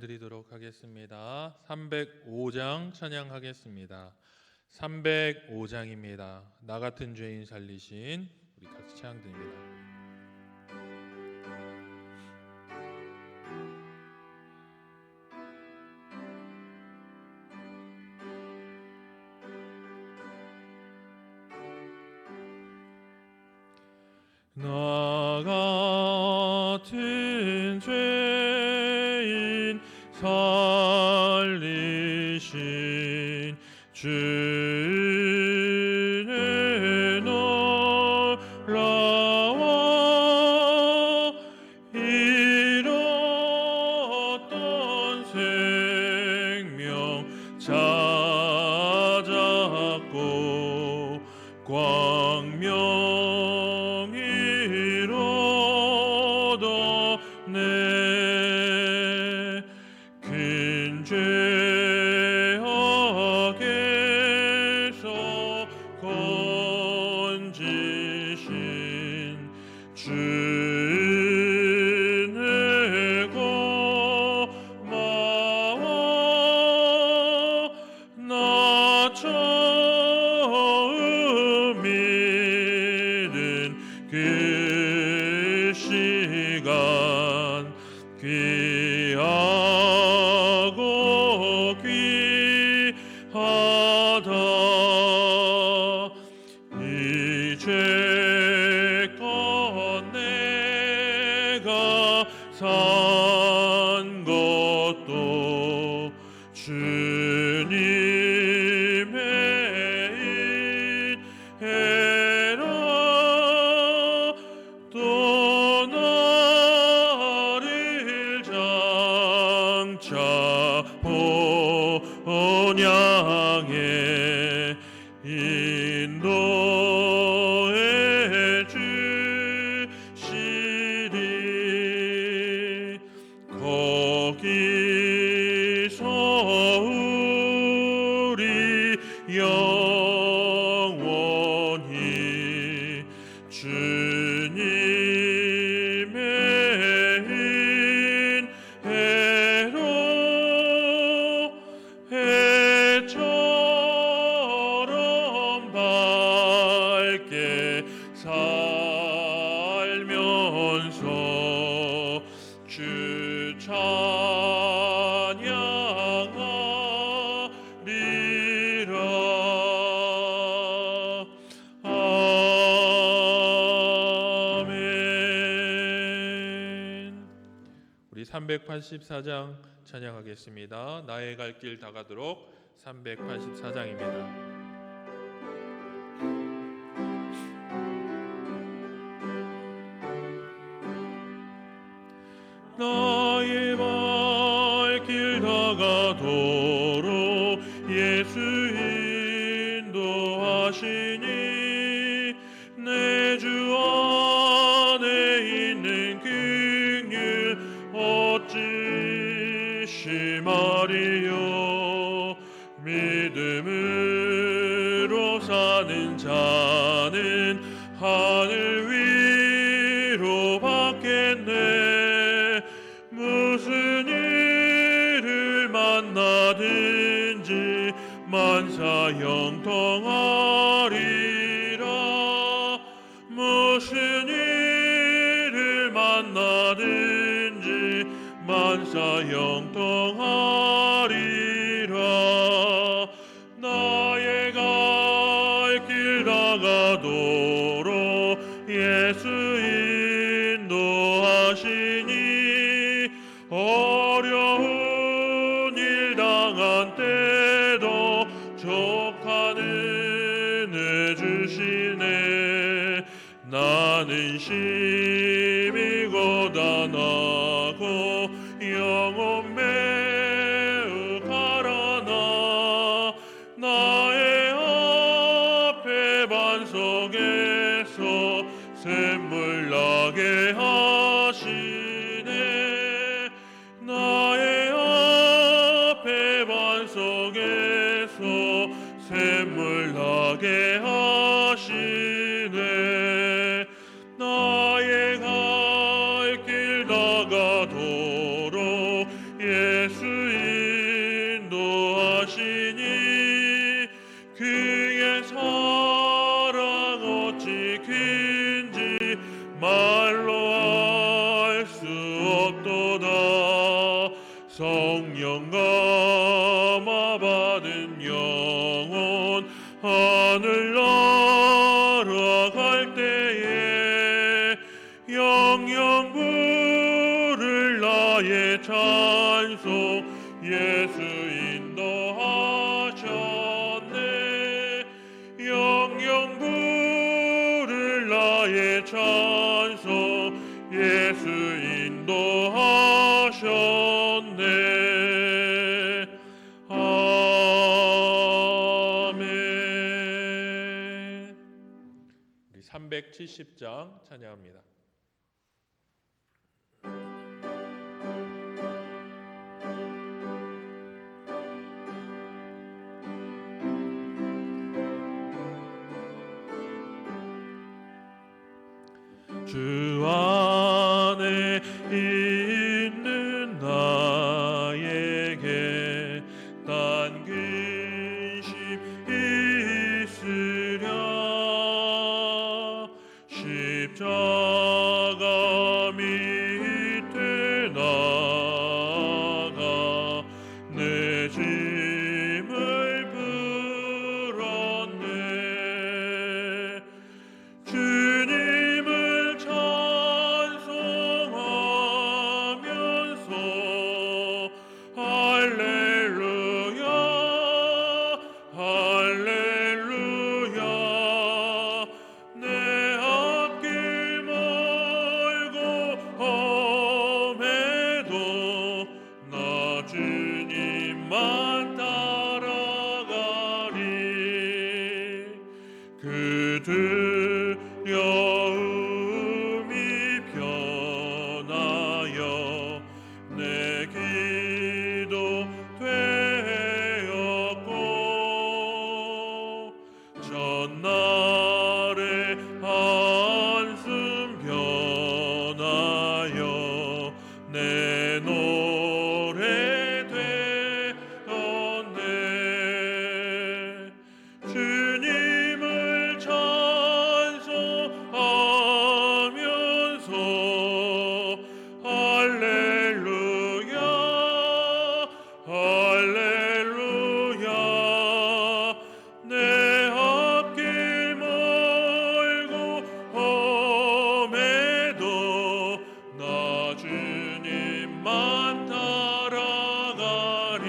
드리도록 하겠습니다. 305장 찬양하겠습니다. 305장입니다. 나 같은 죄인 살리신, 우리 같이 찬양 드립니다. 나 같은 죄인 살리신 주는 놀라워 잃었던 생명 찾았고 광명이로도네 큰 죄악에서 건지신 주는 고마워. 나 처음 믿은 그 시간 귀하고 귀하다. 이제껏 내가 산 것도 주님의 은혜라. 또 나를 장차 본향에 인도해 주시리. 거기서 우리 영원히 주님의 은혜로 해처럼 밝게 살면서 주 찬양하리라. 아멘. 우리 384장 찬양하겠습니다. 나의 갈 길 다가도록 384장입니다. 나의 발길 다가도록 예수 인도하시니 내 주 안에 있는 긍휼 어찌 심하리요. 믿음으로 사는 자는 하늘 위로 받겠네. 무슨 일을 만나든지 만사 형통하리라. 무슨 일을 만나든지 만사 형통하리라. 나의 갈 길 다가도록 예수 인도하시니 어려운 일 당한 때도 족한 은혜 주시네. 나는 심히 고단하고 영혼 매우 가라나. 나의 앞에 반석에서 샘물 나게 하시네. 나의 앞에 반석에서 샘물 나게 하시네. 나의 갈 길 다가도록 예수 인도하시니 그의 사랑 어찌 긴지 말로 알 수 없도다. 성령 감화 받은 영혼 하늘 날아갈 때에 영영 부를 나의 찬송 예수 인도하셨네. 영영 부를 나의 찬송 예수 인도하셨네. 아멘. 우리 370장 찬양합니다. 주 안에 있는 나에게 딴 근심 있으랴. 십자가 밑에 나가 내 짐을 풀었네. 주님을 찬송하면서 할렐루야 할렐루야. 내 앞길 멀고 험해도 나 주님만 따라가리. 그 두려움이 변하여 내 기도 되었고 전날의 한숨 변하여 내 노래 되었네. 주님을 찬송하면서 할렐루야 할렐루야. 내 앞길 멀고 험해도 나 주님만 따라가리.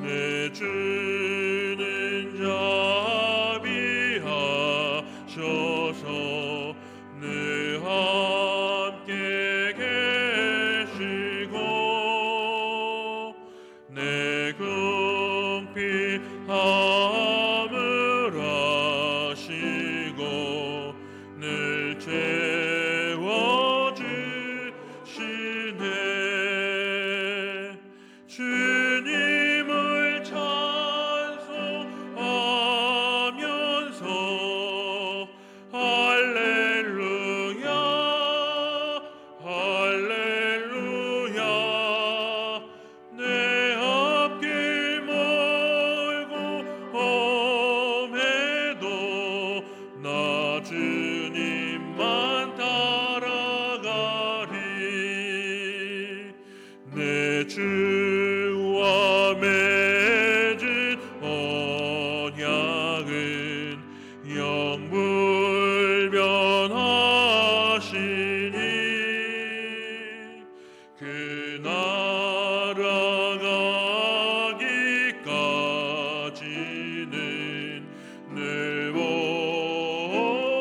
내 주는 자비하셔서 늘 함께 계시고 내 궁핍함을 아시고 늘 채워주시네. 주님을 찬송하면서 할렐루야 할렐루야. 내 앞길 멀고 험해도 나 주님만 따라가리. 내 주와 맺은 언약은 영불변하시니 그 나라가기까지는 늘 보호하시네.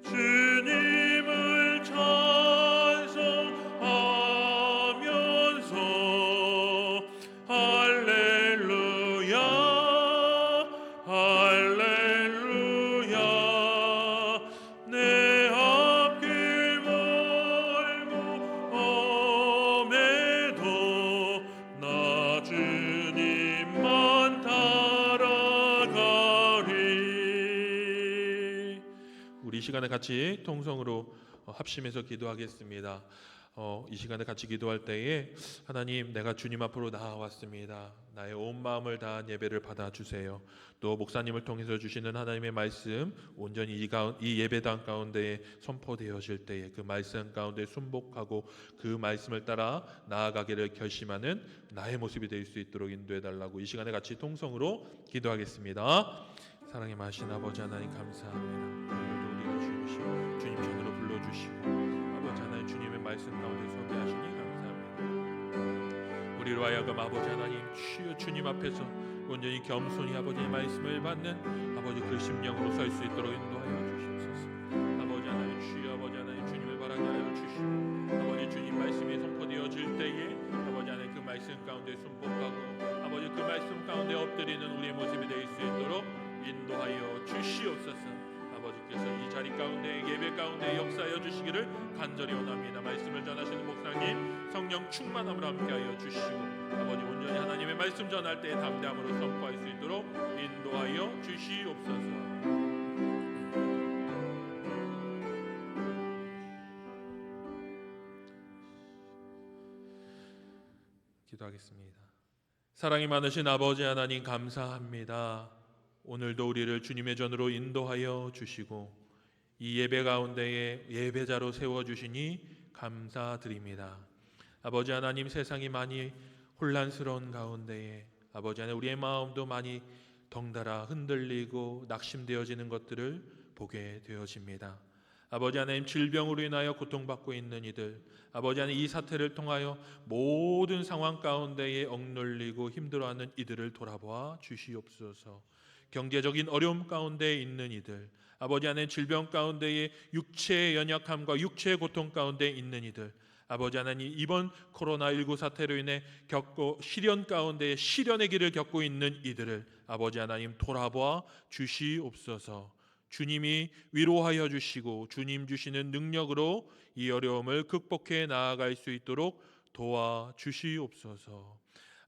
주님을 찬송하면서 할렐루야 할렐루야. 내 앞길 멀고 험해도 나 주님만 따라가리. 우리 시간에 같이 통성으로 합심해서 기도하겠습니다. 이 시간에 같이 기도할 때에 하나님, 내가 주님 앞으로 나아왔습니다. 나의 온 마음을 다한 예배를 받아주세요. 또 목사님을 통해서 주시는 하나님의 말씀 온전히 이 예배당 가운데에 선포되어질 때에 그 말씀 가운데 순복하고 그 말씀을 따라 나아가기를 결심하는 나의 모습이 될 수 있도록 인도해달라고 이 시간에 같이 통성으로 기도하겠습니다. 사랑의 마신 아버지 하나님, 감사합니다. 오늘도 우리를 주님이시고 주님 전으로 불러주시고 아버지 하나님, 주님의 말씀 가운데 서게 하시니 감사합니다. 우리로 하여금 아버지 하나님, 주여 주님 앞에서 온전히 겸손히 아버지의 말씀을 받는 아버지 그 심령으로 설 수 있도록 인도하여 주시옵소서. 아버지 하나님, 주여 아버지 하나님, 주님을 바라게 하여 주시고 아버지 주님 말씀이 선포되어질 때에 아버지 하나님 그 말씀 가운데 순복하고 아버지 그 말씀 가운데 엎드리는 우리의 모습이 될 수 있도록 인도하여 주시옵소서. 아버지께서 이 자리 가운데 예배 가운데 역사하여 주시기를 간절히 원합니다. 말씀을 전하시는 목사님 성령 충만함으로 함께하여 주시고 아버지 온전히 하나님의 말씀 전할 때 담대함으로 선포할 수 있도록 인도하여 주시옵소서. 기도하겠습니다. 사랑이 많으신 아버지 하나님, 감사합니다. 오늘도 우리를 주님의 전으로 인도하여 주시고 이 예배 가운데에 예배자로 세워주시니 감사드립니다. 아버지 하나님, 세상이 많이 혼란스러운 가운데에 아버지 하나님, 우리의 마음도 많이 덩달아 흔들리고 낙심되어지는 것들을 보게 되어집니다. 아버지 하나님, 질병으로 인하여 고통받고 있는 이들, 아버지 하나님, 이 사태를 통하여 모든 상황 가운데에 억눌리고 힘들어하는 이들을 돌아보아 주시옵소서. 경제적인 어려움 가운데 있는 이들, 아버지 하나님, 질병 가운데에 육체의 연약함과 육체의 고통 가운데 있는 이들, 아버지 하나님, 이번 코로나19 사태로 인해 시련 가운데 시련의 길을 겪고 있는 이들을 아버지 하나님 돌아보아 주시옵소서. 주님이 위로하여 주시고 주님 주시는 능력으로 이 어려움을 극복해 나아갈 수 있도록 도와 주시옵소서.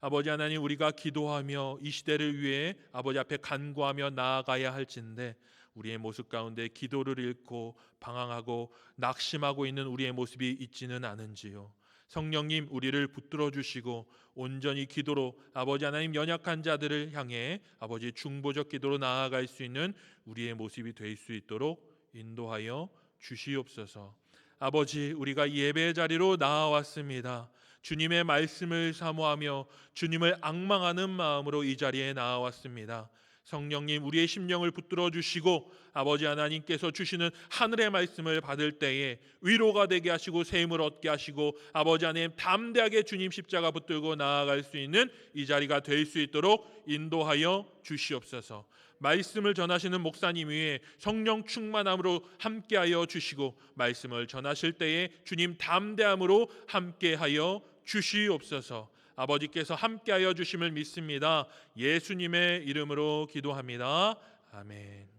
아버지 하나님, 우리가 기도하며 이 시대를 위해 아버지 앞에 간구하며 나아가야 할진데 우리의 모습 가운데 기도를 잃고 방황하고 낙심하고 있는 우리의 모습이 있지는 않은지요. 성령님, 우리를 붙들어 주시고 온전히 기도로 아버지 하나님, 연약한 자들을 향해 아버지 중보적 기도로 나아갈 수 있는 우리의 모습이 될 수 있도록 인도하여 주시옵소서. 아버지, 우리가 예배 자리로 나아왔습니다. 주님의 말씀을 사모하며 주님을 앙망하는 마음으로 이 자리에 나아왔습니다. 성령님, 우리의 심령을 붙들어 주시고 아버지 하나님께서 주시는 하늘의 말씀을 받을 때에 위로가 되게 하시고 새 힘을 얻게 하시고 아버지 하나님, 담대하게 주님 십자가 붙들고 나아갈 수 있는 이 자리가 될 수 있도록 인도하여 주시옵소서. 말씀을 전하시는 목사님 위에 성령 충만함으로 함께하여 주시고 말씀을 전하실 때에 주님 담대함으로 함께하여 주시옵소서. 아버지께서 함께하여 주심을 믿습니다. 예수님의 이름으로 기도합니다. 아멘.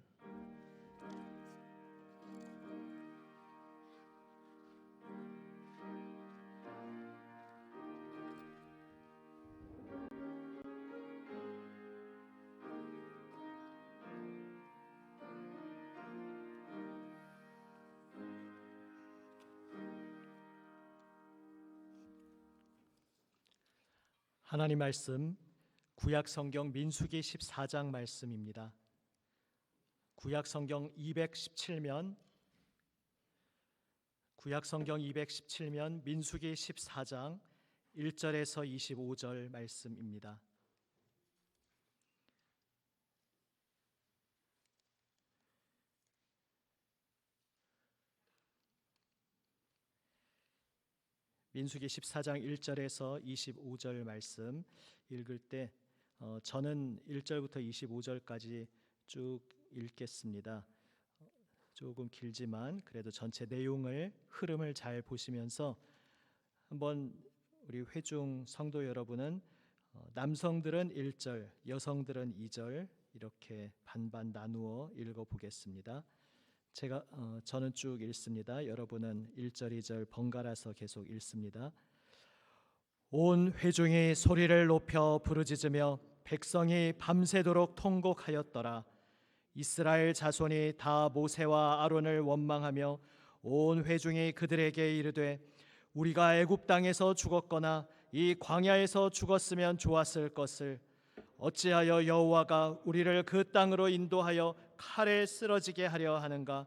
하나님 말씀 구약 성경 민수기 14장 말씀입니다. 구약 성경 217면 민수기 14장 1절에서 25절 말씀입니다. 민수기 14장 1절에서 25절 말씀 읽을 때 저는 1절부터 25절까지 쭉 읽겠습니다. 조금 길지만 그래도 전체 내용을 흐름을 잘 보시면서 한번 우리 회중 성도 여러분은 남성들은 1절, 여성들은 2절 이렇게 반반 나누어 읽어보겠습니다. 저는 쭉 읽습니다. 여러분은 1절, 2절 번갈아서 계속 읽습니다. 온 회중이 소리를 높여 부르짖으며 백성이 밤새도록 통곡하였더라. 이스라엘 자손이 다 모세와 아론을 원망하며 온 회중이 그들에게 이르되 우리가 애굽 땅에서 죽었거나 이 광야에서 죽었으면 좋았을 것을 어찌하여 여호와가 우리를 그 땅으로 인도하여 칼에 쓰러지게 하려 하는가?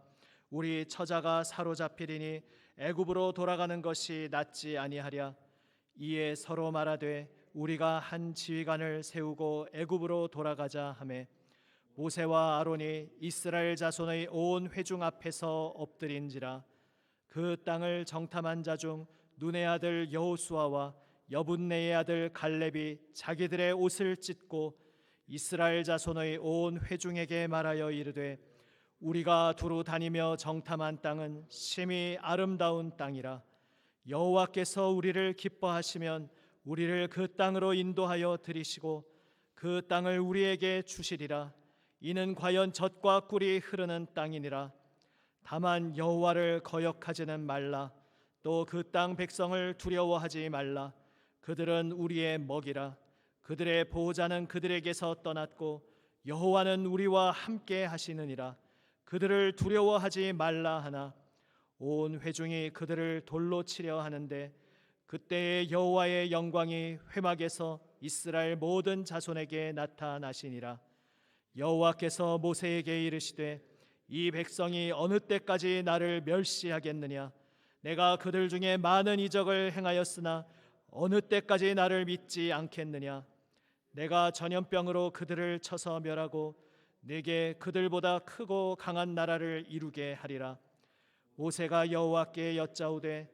우리 처자가 사로잡히리니 애굽으로 돌아가는 것이 낫지 아니하랴. 이에 서로 말하되 우리가 한 지휘관을 세우고 애굽으로 돌아가자 하매 모세와 아론이 이스라엘 자손의 온 회중 앞에서 엎드린지라. 그 땅을 정탐한 자 중 눈의 아들 여호수아와 여분네의 아들 갈렙이 자기들의 옷을 찢고 이스라엘 자손의 온 회중에게 말하여 이르되 우리가 두루 다니며 정탐한 땅은 심히 아름다운 땅이라. 여호와께서 우리를 기뻐하시면 우리를 그 땅으로 인도하여 들이시고 그 땅을 우리에게 주시리라. 이는 과연 젖과 꿀이 흐르는 땅이니라. 다만 여호와를 거역하지는 말라. 또 그 땅 백성을 두려워하지 말라. 그들은 우리의 먹이라. 그들의 보호자는 그들에게서 떠났고 여호와는 우리와 함께 하시느니라. 그들을 두려워하지 말라 하나 온 회중이 그들을 돌로 치려 하는데 그때에 여호와의 영광이 회막에서 이스라엘 모든 자손에게 나타나시니라. 여호와께서 모세에게 이르시되 이 백성이 어느 때까지 나를 멸시하겠느냐? 내가 그들 중에 많은 이적을 행하였으나 어느 때까지 나를 믿지 않겠느냐? 내가 전염병으로 그들을 쳐서 멸하고 내게 그들보다 크고 강한 나라를 이루게 하리라. 모세가 여호와께 여짜오되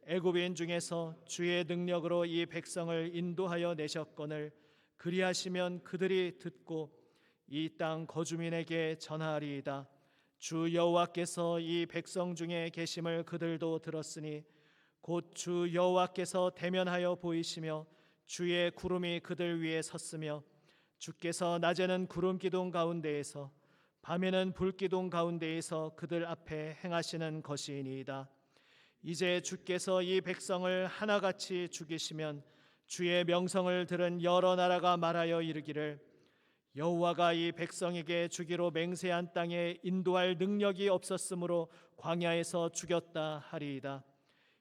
애굽인 중에서 주의 능력으로 이 백성을 인도하여 내셨거늘 그리하시면 그들이 듣고 이 땅 거주민에게 전하리이다. 주 여호와께서 이 백성 중에 계심을 그들도 들었으니 곧 주 여호와께서 대면하여 보이시며 주의 구름이 그들 위에 섰으며 주께서 낮에는 구름 기둥 가운데에서 밤에는 불 기둥 가운데에서 그들 앞에 행하시는 것이니이다. 이제 주께서 이 백성을 하나같이 죽이시면 주의 명성을 들은 여러 나라가 말하여 이르기를 여호와가 이 백성에게 주기로 맹세한 땅에 인도할 능력이 없었으므로 광야에서 죽였다 하리이다.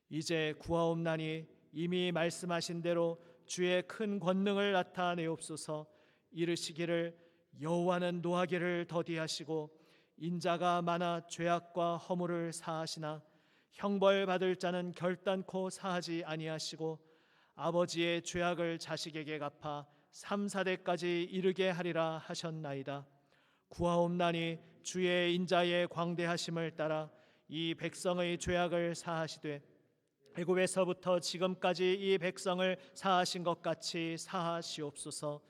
이제 구하옵나니 이미 말씀하신 대로 주의 큰 권능을 나타내옵소서. 이르시기를 여호와는 노하기를 더디하시고 인자가 많아 죄악과 허물을 사하시나 형벌 받을 자는 결단코 사하지 아니하시고 아버지의 죄악을 자식에게 갚아 3, 4대까지 이르게 하리라 하셨나이다. 구하옵나니 주의 인자의 광대하심을 따라 이 백성의 죄악을 사하시되 애굽에서부터 지금까지 이 백성을 사하신 것 같이 사하시옵소서.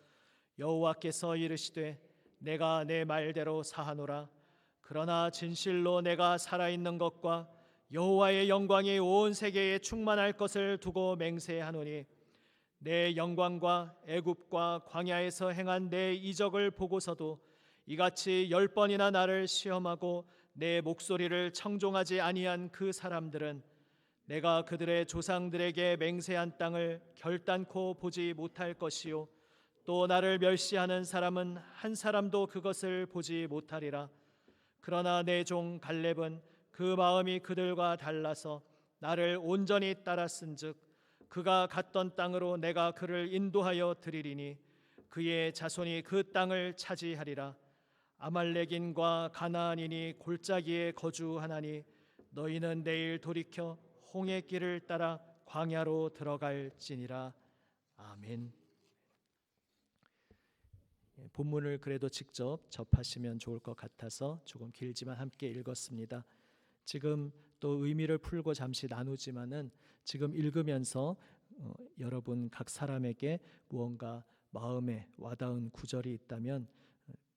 여호와께서 이르시되 내가 내 말대로 사하노라. 그러나 진실로 내가 살아있는 것과 여호와의 영광이 온 세계에 충만할 것을 두고 맹세하노니 내 영광과 애굽과 광야에서 행한 내 이적을 보고서도 이같이 10번이나 나를 시험하고 내 목소리를 청종하지 아니한 그 사람들은 내가 그들의 조상들에게 맹세한 땅을 결단코 보지 못할 것이요 또 나를 멸시하는 사람은 한 사람도 그것을 보지 못하리라. 그러나 내 종 갈렙은 그 마음이 그들과 달라서 나를 온전히 따랐은즉 그가 갔던 땅으로 내가 그를 인도하여 드리리니 그의 자손이 그 땅을 차지하리라. 아말렉인과 가나안인이 골짜기에 거주하나니 너희는 내일 돌이켜 홍해 길을 따라 광야로 들어갈지니라. 아멘. 본문을 그래도 직접 접하시면 좋을 것 같아서 조금 길지만 함께 읽었습니다. 지금 또 의미를 풀고 잠시 나누지만은 지금 읽으면서 여러분 각 사람에게 무언가 마음에 와닿은 구절이 있다면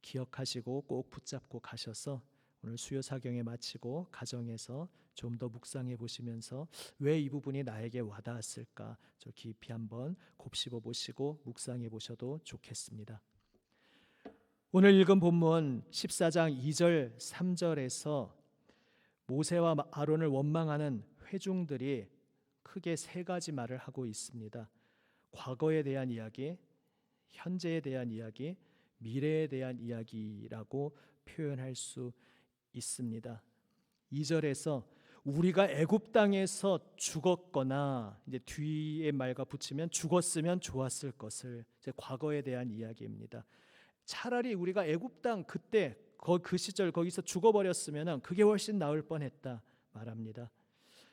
기억하시고 꼭 붙잡고 가셔서 오늘 수요 사경에 마치고 가정에서 좀 더 묵상해 보시면서 왜 이 부분이 나에게 와닿았을까 저 깊이 한번 곱씹어 보시고 묵상해 보셔도 좋겠습니다. 오늘 읽은 본문 14장 2절 3절에서 모세와 아론을 원망하는 회중들이 크게 세 가지 말을 하고 있습니다. 과거에 대한 이야기, 현재에 대한 이야기, 미래에 대한 이야기라고 표현할 수 있습니다. 2절에서 우리가 애굽 땅에서 죽었거나 이제 뒤에 말과 붙이면 죽었으면 좋았을 것을, 이제 과거에 대한 이야기입니다. 차라리 우리가 애굽 땅 그때 그 시절 거기서 죽어버렸으면 그게 훨씬 나을 뻔했다 말합니다.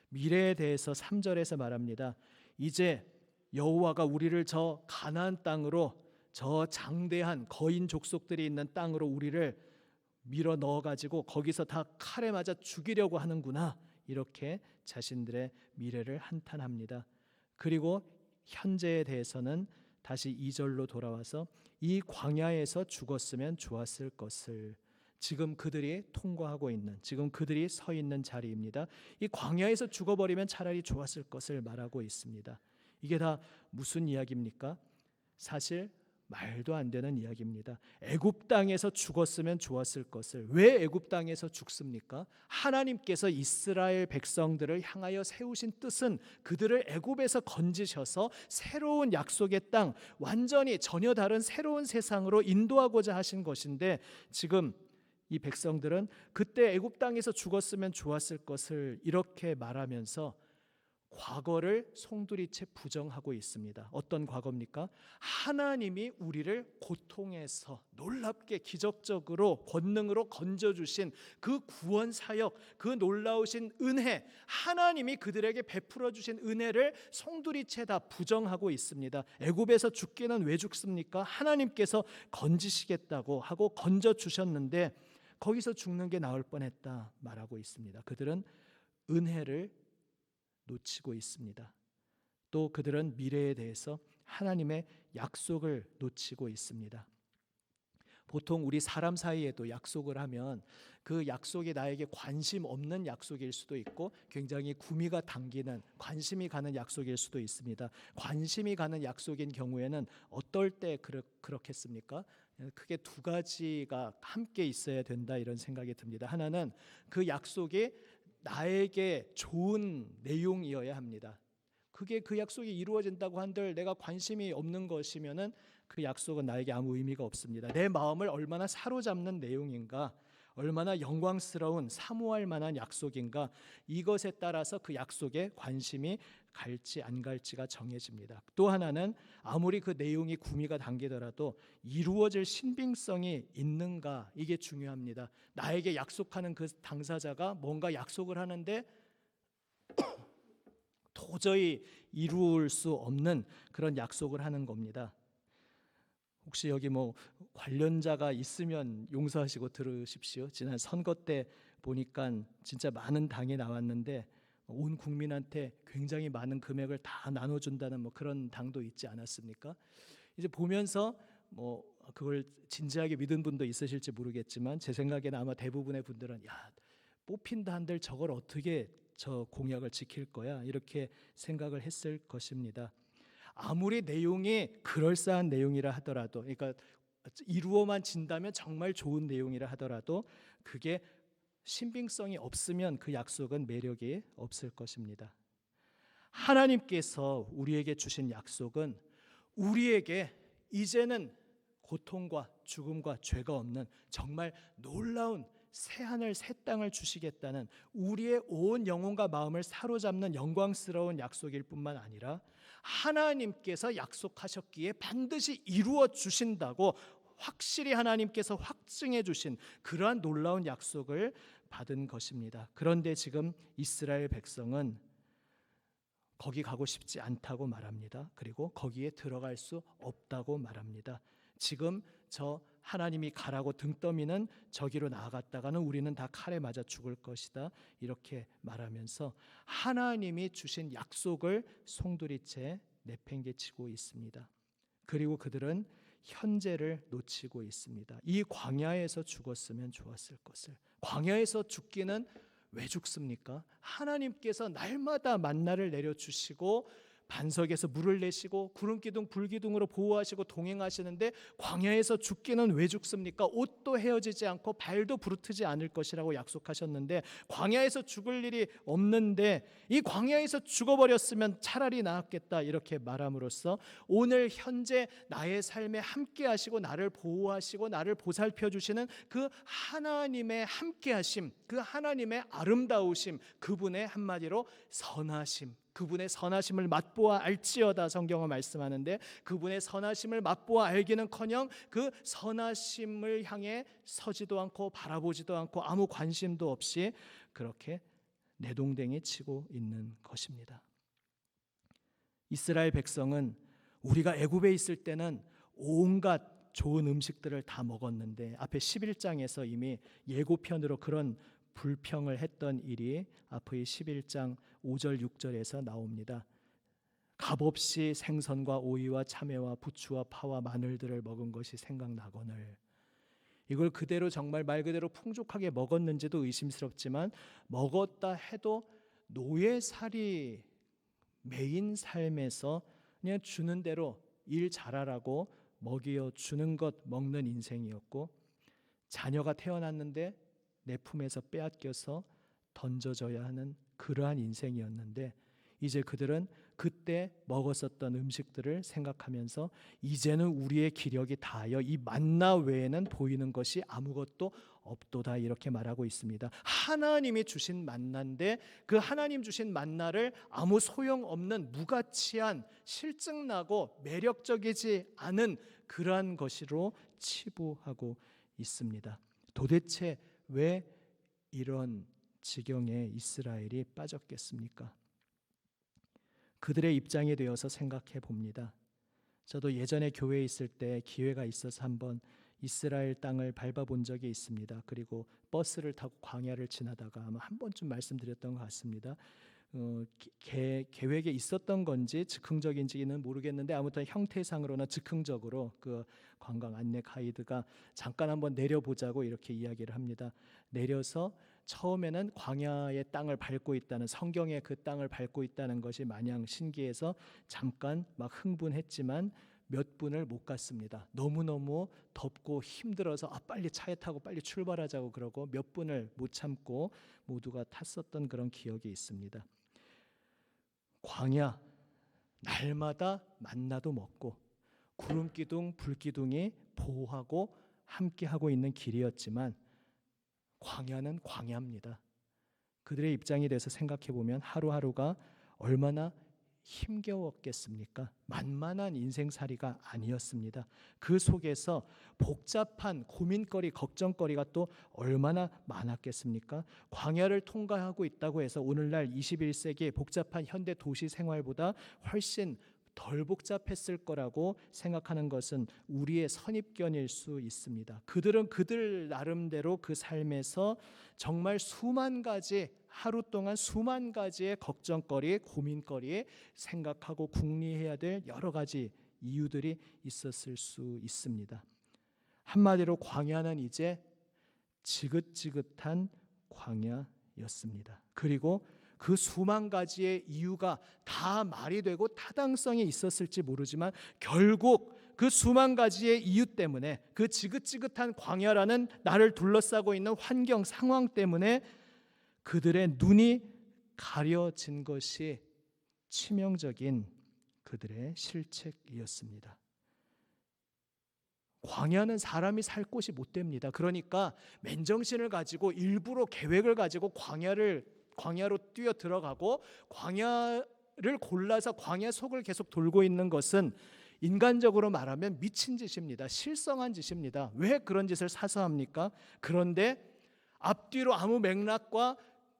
미래에 대해서 3절에서 말합니다. 이제 여호와가 우리를 저 가나안 땅으로, 저 장대한 거인 족속들이 있는 땅으로 우리를 밀어 넣어 가지고 거기서 다 칼에 맞아 죽이려고 하는구나, 이렇게 자신들의 미래를 한탄합니다. 그리고 현재에 대해서는 다시 2절로 돌아와서 이 광야에서 죽었으면 좋았을 것을, 지금 그들이 통과하고 있는, 지금 그들이 서 있는 자리입니다. 이 광야에서 죽어버리면 차라리 좋았을 것을 말하고 있습니다. 이게 다 무슨 이야기입니까? 사실 말도 안 되는 이야기입니다. 애굽 땅에서 죽었으면 좋았을 것을, 왜 애굽 땅에서 죽습니까? 하나님께서 이스라엘 백성들을 향하여 세우신 뜻은 그들을 애굽에서 건지셔서 새로운 약속의 땅, 완전히 전혀 다른 새로운 세상으로 인도하고자 하신 것인데, 지금 이 백성들은 그때 애굽 땅에서 죽었으면 좋았을 것을 이렇게 말하면서 과거를 송두리째 부정하고 있습니다. 어떤 과거입니까? 하나님이 우리를 고통에서 놀랍게 기적적으로 권능으로 건져주신 그 구원 사역, 그 놀라우신 은혜, 하나님이 그들에게 베풀어 주신 은혜를 송두리째 다 부정하고 있습니다. 애굽에서 죽기는 왜 죽습니까? 하나님께서 건지시겠다고 하고 건져주셨는데 거기서 죽는 게 나을 뻔했다 말하고 있습니다. 그들은 은혜를 놓치고 있습니다. 또 그들은 미래에 대해서 하나님의 약속을 놓치고 있습니다. 보통 우리 사람 사이에도 약속을 하면 그 약속이 나에게 관심 없는 약속일 수도 있고 굉장히 구미가 당기는, 관심이 가는 약속일 수도 있습니다. 관심이 가는 약속인 경우에는 어떨 때 그렇겠습니까? 크게 두 가지가 함께 있어야 된다, 이런 생각이 듭니다. 하나는 그 약속이 나에게 좋은 내용이어야 합니다. 그게 그 약속이 이루어진다고 한들 내가 관심이 없는 것이면은 그 약속은 나에게 아무 의미가 없습니다. 내 마음을 얼마나 사로잡는 내용인가, 얼마나 영광스러운 사모할 만한 약속인가, 이것에 따라서 그 약속에 관심이 갈지 안 갈지가 정해집니다. 또 하나는 아무리 그 내용이 구미가 당기더라도 이루어질 신빙성이 있는가, 이게 중요합니다. 나에게 약속하는 그 당사자가 뭔가 약속을 하는데 도저히 이룰 수 없는 그런 약속을 하는 겁니다. 혹시 여기 뭐 관련자가 있으면 용서하시고 들으십시오. 지난 선거 때 보니까 진짜 많은 당이 나왔는데 온 국민한테 굉장히 많은 금액을 다 나눠준다는 뭐 그런 당도 있지 않았습니까? 이제 보면서 뭐 그걸 진지하게 믿은 분도 있으실지 모르겠지만 제 생각에는 아마 대부분의 분들은 야, 뽑힌다 한들 저걸 어떻게 저 공약을 지킬 거야, 이렇게 생각을 했을 것입니다. 아무리 내용이 그럴싸한 내용이라 하더라도, 그러니까 이루어만 진다면 정말 좋은 내용이라 하더라도 그게 신빙성이 없으면 그 약속은 매력이 없을 것입니다. 하나님께서 우리에게 주신 약속은 우리에게 이제는 고통과 죽음과 죄가 없는 정말 놀라운 새하늘 새 땅을 주시겠다는, 우리의 온 영혼과 마음을 사로잡는 영광스러운 약속일 뿐만 아니라 하나님께서 약속하셨기에 반드시 이루어 주신다고 확실히 하나님께서 확증해 주신 그러한 놀라운 약속을 받은 것입니다. 그런데 지금 이스라엘 백성은 거기 가고 싶지 않다고 말합니다. 그리고 거기에 들어갈 수 없다고 말합니다. 지금 저 하나님이 가라고 등 떠미는 저기로 나아갔다가는 우리는 다 칼에 맞아 죽을 것이다, 이렇게 말하면서 하나님이 주신 약속을 송두리째 내팽개치고 있습니다. 그리고 그들은 현재를 놓치고 있습니다. 이 광야에서 죽었으면 좋았을 것을. 광야에서 죽기는 왜 죽습니까? 하나님께서 날마다 만나를 내려주시고 반석에서 물을 내시고 구름기둥 불기둥으로 보호하시고 동행하시는데 광야에서 죽기는 왜 죽습니까? 옷도 헤어지지 않고 발도 부르트지 않을 것이라고 약속하셨는데 광야에서 죽을 일이 없는데 이 광야에서 죽어버렸으면 차라리 나았겠다 이렇게 말함으로써 오늘 현재 나의 삶에 함께 하시고 나를 보호하시고 나를 보살펴 주시는 그 하나님의 함께 하심, 그 하나님의 아름다우심, 그분의 한마디로 선하심, 그분의 선하심을 맛보아 알지어다 성경은 말씀하는데 그분의 선하심을 맛보아 알기는커녕 그 선하심을 향해 서지도 않고 바라보지도 않고 아무 관심도 없이 그렇게 내동댕이 치고 있는 것입니다. 이스라엘 백성은 우리가 애굽에 있을 때는 온갖 좋은 음식들을 다 먹었는데 앞에 11장에서 이미 예고편으로 그런 불평을 했던 일이 앞의 11장 5절 6절에서 나옵니다. 값없이 생선과 오이와 참외와 부추와 파와 마늘들을 먹은 것이 생각나거늘. 이걸 그대로 정말 말 그대로 풍족하게 먹었는지도 의심스럽지만 먹었다 해도 노예살이 메인 삶에서 그냥 주는 대로 일 잘하라고 먹여 주는 것 먹는 인생이었고, 자녀가 태어났는데 내 품에서 빼앗겨서 던져져야 하는 그러한 인생이었는데, 이제 그들은 그때 먹었었던 음식들을 생각하면서 이제는 우리의 기력이 다하여 이 만나 외에는 보이는 것이 아무것도 없도다 이렇게 말하고 있습니다. 하나님이 주신 만나인데 그 하나님 주신 만나를 아무 소용없는 무가치한 실증나고 매력적이지 않은 그러한 것으로 치부하고 있습니다. 도대체 왜 이런 지경에 이스라엘이 빠졌겠습니까? 그들의 입장이 되어서 생각해 봅니다. 저도 예전에 교회에 있을 때 기회가 있어서 한번 이스라엘 땅을 밟아본 적이 있습니다. 그리고 버스를 타고 광야를 지나다가 아마 한 번쯤 말씀드렸던 것 같습니다. 계획에 있었던 건지 즉흥적인지는 모르겠는데 아무튼 형태상으로는 즉흥적으로 그 관광 안내 가이드가 잠깐 한번 내려보자고 이렇게 이야기를 합니다. 내려서 처음에는 광야의 땅을 밟고 있다는, 성경의 그 땅을 밟고 있다는 것이 마냥 신기해서 잠깐 막 흥분했지만 몇 분을 못 갔습니다. 너무너무 덥고 힘들어서 빨리 차에 타고 빨리 출발하자고 그러고 몇 분을 못 참고 모두가 탔었던 그런 기억이 있습니다. 광야, 날마다 만나도 먹고 구름기둥, 불기둥이 보호하고 함께하고 있는 길이었지만 광야는 광야입니다. 그들의 입장이 돼서 생각해 보면 하루하루가 얼마나 힘겨웠겠습니까? 만만한 인생살이가 아니었습니다. 그 속에서 복잡한 고민거리, 걱정거리가 또 얼마나 많았겠습니까? 광야를 통과하고 있다고 해서 오늘날 21세기의 복잡한 현대 도시 생활보다 훨씬 덜 복잡했을 거라고 생각하는 것은 우리의 선입견일 수 있습니다. 그들은 그들 나름대로 그 삶에서 정말 수만 가지, 하루 동안 수만 가지의 걱정거리, 고민거리에 생각하고 궁리해야 될 여러 가지 이유들이 있었을 수 있습니다. 한마디로 광야는 이제 지긋지긋한 광야였습니다. 그리고 그 수만 가지의 이유가 다 말이 되고 타당성이 있었을지 모르지만 결국 그 수만 가지의 이유 때문에, 그 지긋지긋한 광야라는 나를 둘러싸고 있는 환경 상황 때문에 그들의 눈이 가려진 것이 치명적인 그들의 실책이었습니다. 광야는 사람이 살 곳이 못 됩니다. 그러니까 맨정신을 가지고 일부러 계획을 가지고 광야로 뛰어 들어가고 광야를 골라서 광야 속을 계속 돌고 있는 것은 인간적으로 말하면 미친 짓입니다. 실성한 짓입니다. 왜 그런 짓을 사서 합니까? 그런데 앞뒤로 아무 맥락과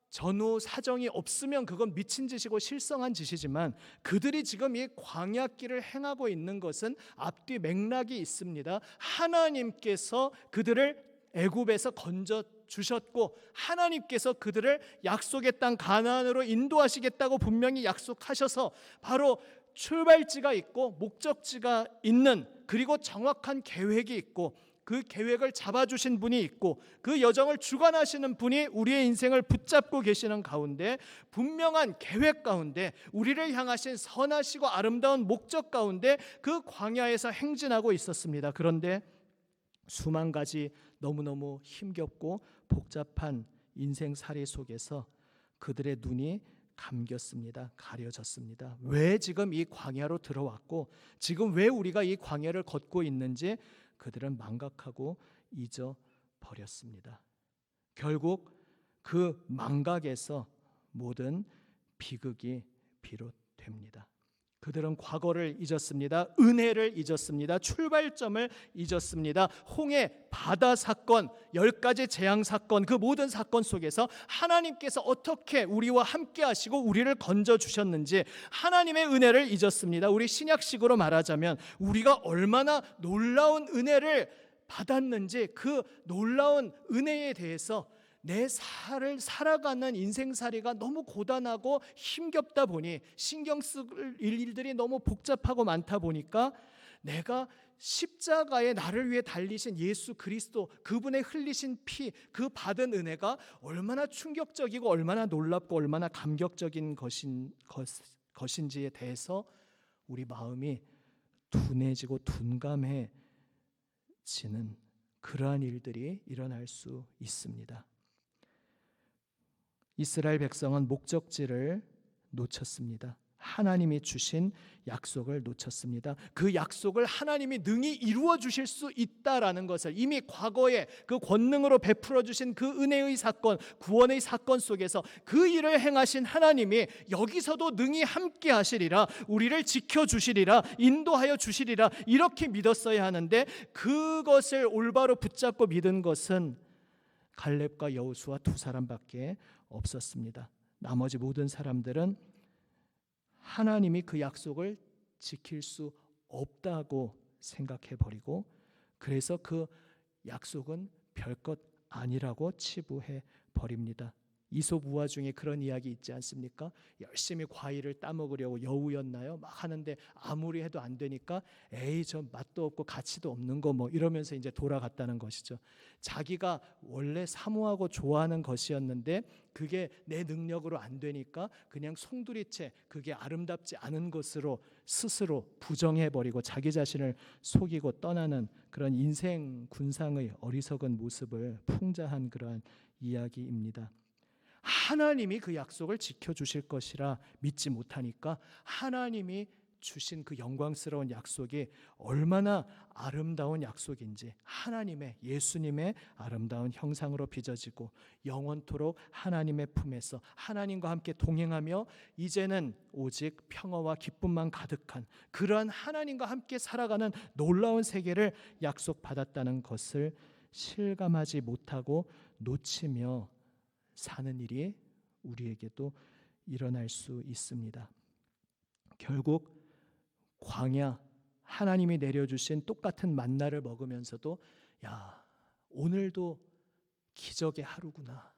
전후 사정이 없으면 그건 미친 짓이고 실성한 짓이지만 그들이 지금 이 광야길을 행하고 있는 것은 앞뒤 맥락이 있습니다. 하나님께서 그들을 애굽에서 건져 주셨고 하나님께서 그들을 약속의 땅 가나안으로 인도하시겠다고 분명히 약속하셔서 바로 출발지가 있고 목적지가 있는, 그리고 정확한 계획이 있고 그 계획을 잡아주신 분이 있고 그 여정을 주관하시는 분이 우리의 인생을 붙잡고 계시는 가운데 분명한 계획 가운데 우리를 향하신 선하시고 아름다운 목적 가운데 그 광야에서 행진하고 있었습니다. 그런데 수만 가지 너무너무 힘겹고 복잡한 인생살이 속에서 그들의 눈이 감겼습니다. 가려졌습니다. 왜 지금 이 광야로 들어왔고 지금 왜 우리가 이 광야를 걷고 있는지 그들은 망각하고 잊어버렸습니다. 결국 그 망각에서 모든 비극이 비롯됩니다. 그들은 과거를 잊었습니다. 은혜를 잊었습니다. 출발점을 잊었습니다. 홍해 바다 사건, 10가지 재앙 사건, 그 모든 사건 속에서 하나님께서 어떻게 우리와 함께 하시고 우리를 건져 주셨는지 하나님의 은혜를 잊었습니다. 우리 신약식으로 말하자면 우리가 얼마나 놀라운 은혜를 받았는지 그 놀라운 은혜에 대해서 내 살아가는 인생살이가 너무 고단하고 힘겹다 보니 신경 쓸 일들이 너무 복잡하고 많다 보니까 내가 십자가에 나를 위해 달리신 예수 그리스도 그분의 흘리신 피 그 받은 은혜가 얼마나 충격적이고 얼마나 놀랍고 얼마나 감격적인 것인지에 대해서 우리 마음이 둔해지고 둔감해지는 그러한 일들이 일어날 수 있습니다. 이스라엘 백성은 목적지를 놓쳤습니다. 하나님이 주신 약속을 놓쳤습니다. 그 약속을 하나님이 능히 이루어 주실 수 있다라는 것을 이미 과거에 그 권능으로 베풀어 주신 그 은혜의 사건, 구원의 사건 속에서 그 일을 행하신 하나님이 여기서도 능히 함께 하시리라, 우리를 지켜 주시리라, 인도하여 주시리라 이렇게 믿었어야 하는데 그것을 올바로 붙잡고 믿은 것은 갈렙과 여호수아 두 사람밖에 없었습니다. 나머지 모든 사람들은 하나님이 그 약속을 지킬 수 없다고 생각해 버리고 그래서 그 약속은 별것 아니라고 치부해 버립니다. 이솝 우화 중에 그런 이야기 있지 않습니까? 열심히 과일을 따먹으려고 여우였나요? 막 하는데 아무리 해도 안 되니까 에이 저 맛도 없고 가치도 없는 거 뭐 이러면서 이제 돌아갔다는 것이죠. 자기가 원래 사모하고 좋아하는 것이었는데 그게 내 능력으로 안 되니까 그냥 송두리째 그게 아름답지 않은 것으로 스스로 부정해버리고 자기 자신을 속이고 떠나는 그런 인생 군상의 어리석은 모습을 풍자한 그러한 이야기입니다. 하나님이 그 약속을 지켜주실 것이라 믿지 못하니까 하나님이 주신 그 영광스러운 약속이 얼마나 아름다운 약속인지 하나님의 예수님의 아름다운 형상으로 빚어지고 영원토록 하나님의 품에서 하나님과 함께 동행하며 이제는 오직 평화와 기쁨만 가득한 그러한 하나님과 함께 살아가는 놀라운 세계를 약속받았다는 것을 실감하지 못하고 놓치며 사는 일이 우리에게도 일어날 수 있습니다. 결국 광야 하나님이 내려주신 똑같은 만나를 먹으면서도 야 오늘도 기적의 하루구나.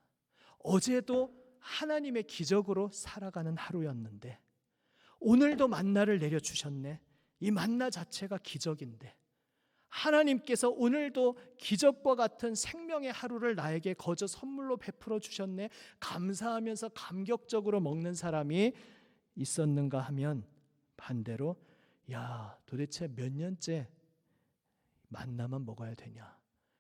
어제도 하나님의 기적으로 살아가는 하루였는데 오늘도 만나를 내려주셨네. 이 만나 자체가 기적인데 하나님께서 오늘도 기적과 같은 생명의 하루를 나에게 거저 선물로 베풀어 주셨네. 감사하면서 감격적으로 먹는 사람이 있었는가 하면 반대로 야 도대체 몇 년째 만나만 먹어야 되냐.